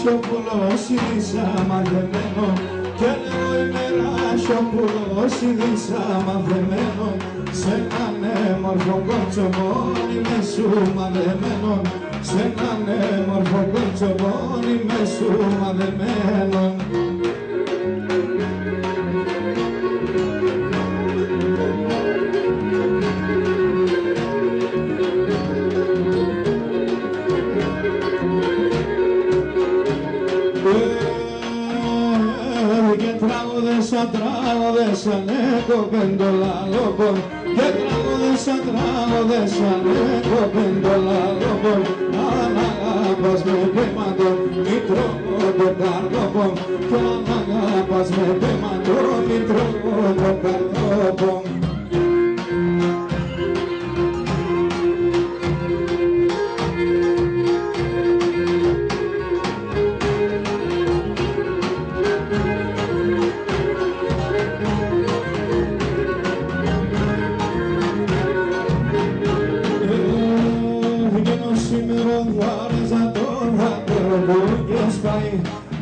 Ράσιοπουλος είδησα μαθεμένο και λέω είμαι Ράσιοπουλος είδησα μαθεμένο σε έναν έμορφο κοτσοβόνι με σου μαδεμένο σε έναν έμορφο κοτσοβόνι με σου μαδεμένο. Τραγωδέσα νέκο πεντολάλοπον και τραγωδέσα νέκο πεντολάλοπον αν αγάπας με πέματον μητρό το καρδόπον κι αν αγάπας με πέματον μητρό το καρδόπον.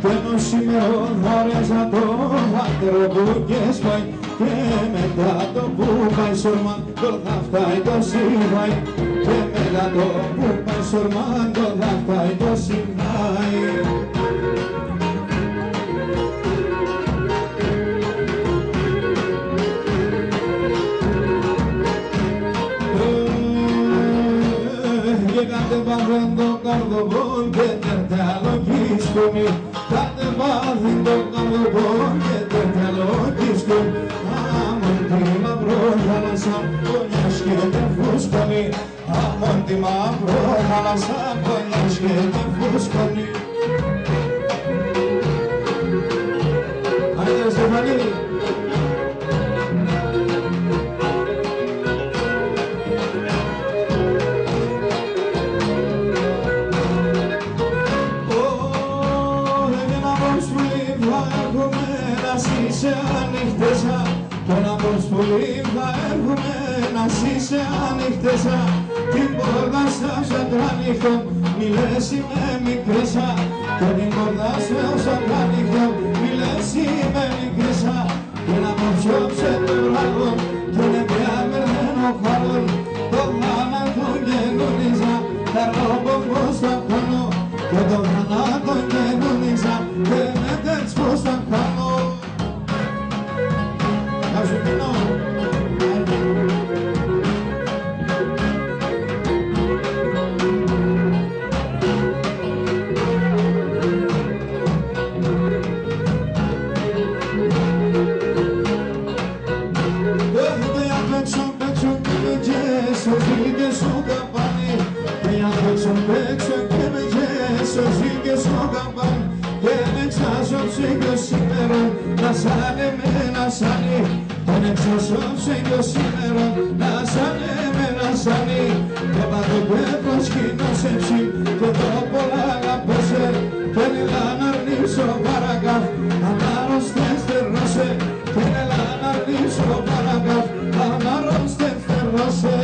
Και ενώ σήμερα χωρέσα το βάτερο που και σπάει και μετά το που πάει σορμάντο θα φτάει το σύμβαει και μετά το που πάει σορμάντο θα φτάει το σύμβαει. Κατεβάζουν το καρδοβόν και τέτοια λογίσκουνι κατεβάζουν το καρδοβόν και τέτοια λογίσκουν άμον τη μαυρό θάλασσα κονιάς και τε φούσκωνει άμον τη μαυρό θάλασσα κονιάς και τε φούσκωνει. Άιντε Στεφανή! Σε ανοιχτέσα τον Απόστολη θα έρχομαι να είσαι ανοιχτέσα την πόρτα στα κράνιχτο μη λες είμαι μικρέσα και την πόρτα στα κράνιχτο μη λες είμαι μικρέσα και να μου ψιώψε το βράγο και είναι πια μερμένο χάρον το θάνατο καινούριζα τα ρόμπο πως θα κάνω και το θάνατο καινούριζα και με τέτς πως θα κάνω. Να σάνε με να σάνει τον εξωσόψε κι ο σήμερα να σάνε με να σάνει και πάντο και προσκυνώσεψη και το πολλά αγαπώσε και έλα να αρνήσω παρακάτ αν άρρωστες θερνώσε και έλα να αρνήσω παρακάτ αν άρρωστες θερνώσε.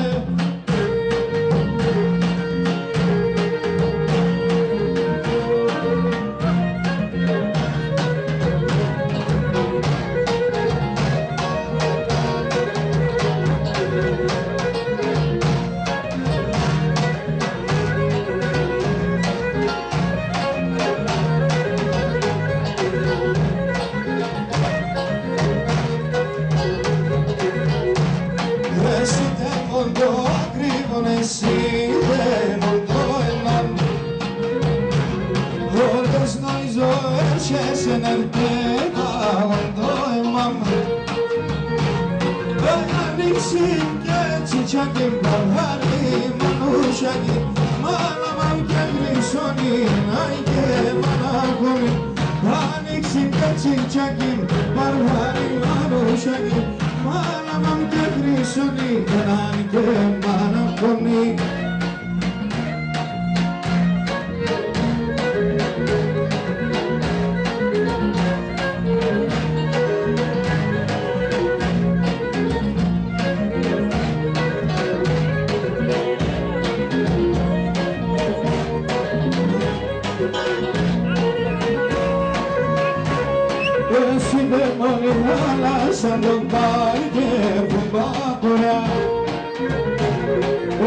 δαίμονοι θάλασσαν τον πάρει και βουμπάκουρα.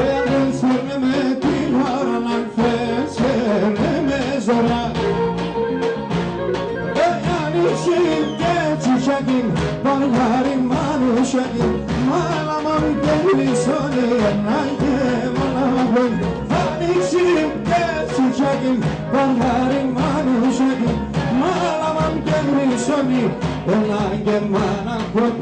Εάν φέρνε με την ώρα να θες, φέρνε με ζωρά. Εάν είσαι και τσιχιάκιν, παργάρι μανουσιάκιν, μάλαμα μη και γλυσόνι, έναν και μαλαβόν. Αν είσαι και τσιχιάκιν, παργάρι μανουσιάκιν, μάλαμα μη και γλυσόνι, έναν και μαλαβόν.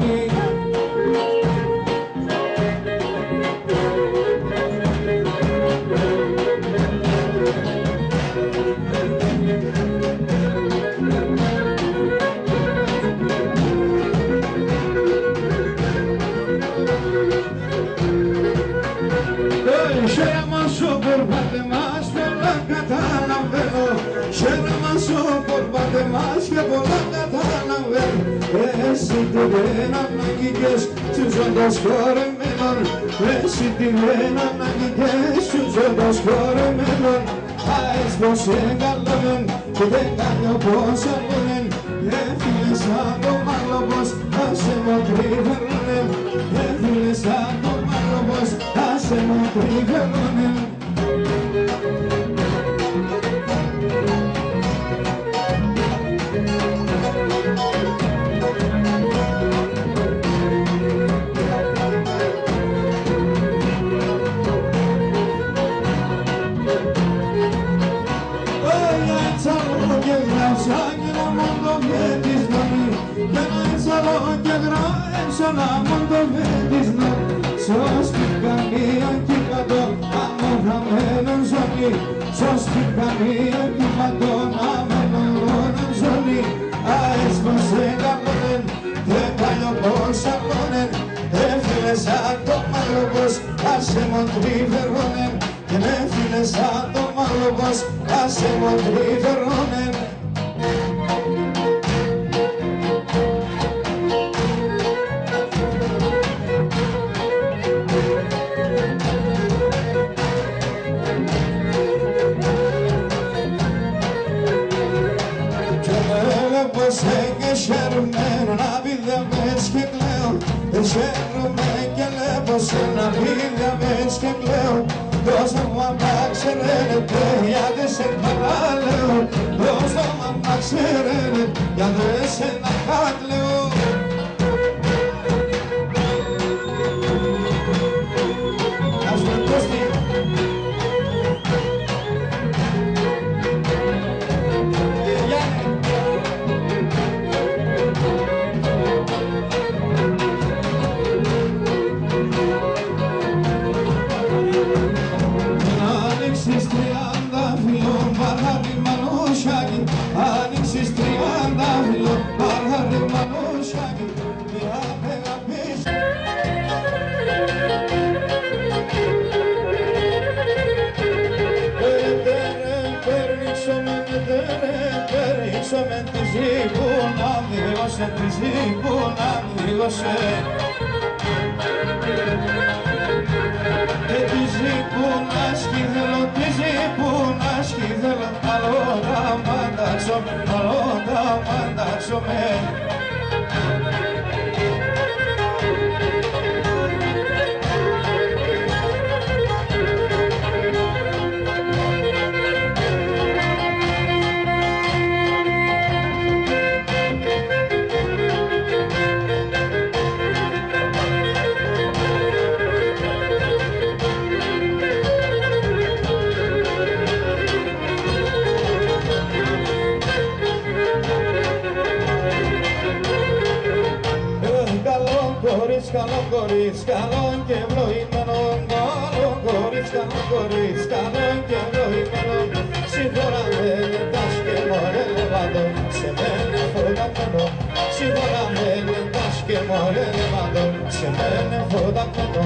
Πορπάτε μας πολλά καταλαβαίνω, χαίρα μας πορπάτε μας και πολλά καταλαβαίνω. Εσύ τι δεν ανάγκηκες στους ζώντας χορεμένων, εσύ τι δεν ανάγκηκες στους ζώντας χορεμένων. Άες πως εγκαλόμεν και δεν κάνω πως αγώνεν, έφυγες σαν το μάλλο πως άσε μου τριβερώνεν, έφυγες σαν το μάλλο πως άσε μου τριβερώνεν. Ένα μόντο βέντισνο, σώστηκα μία κύματον αμόχαμένον ζώνη, σώστηκα μία κύματον αμόχαμένον ζώνη. Άες πως εγκαλώνεν, δεν παλιό πως αγώνεν, έφυλες σαν το μάλλο πως άσε μον τριβερώνεν, και με έφυλες σαν το μάλλο πως άσε μον τριβερώνεν. Χαίρομαι να πηδαμές και κλαίω, χαίρομαι και βλέπω σε να πηδαμές και κλαίω. Δώστε μου άμα ξέρετε, γιατί σε παραλέω, δώστε μου άμα ξέρετε, γιατί σε να κατλέω. Ας με κόστη. Άνοιξες 30 φιλό, παράδει μανούσιάκι, μια αγάπης. Περίξομεν τη ζήκουνα, μυρίγωσε τη ζήκουνα, μυρίγωσε. Τη ζήκουνα σκύθελο, τη ζήκουνα σκύθελο, άλλο τα μαντάξω, άλλο τα μαντάξω με. Καλό κορίτσι, καλό και ευλογημένο, καλό κορίτσι, καλό κορίτσι, καλό και ευλογημένο. Σύγχωρα με λεντάς και μωρέ λεβάντο, σε μένε φωταμένο. Σύγχωρα με λεντάς και μωρέ λεβάντο, σε μένε φωταμένο.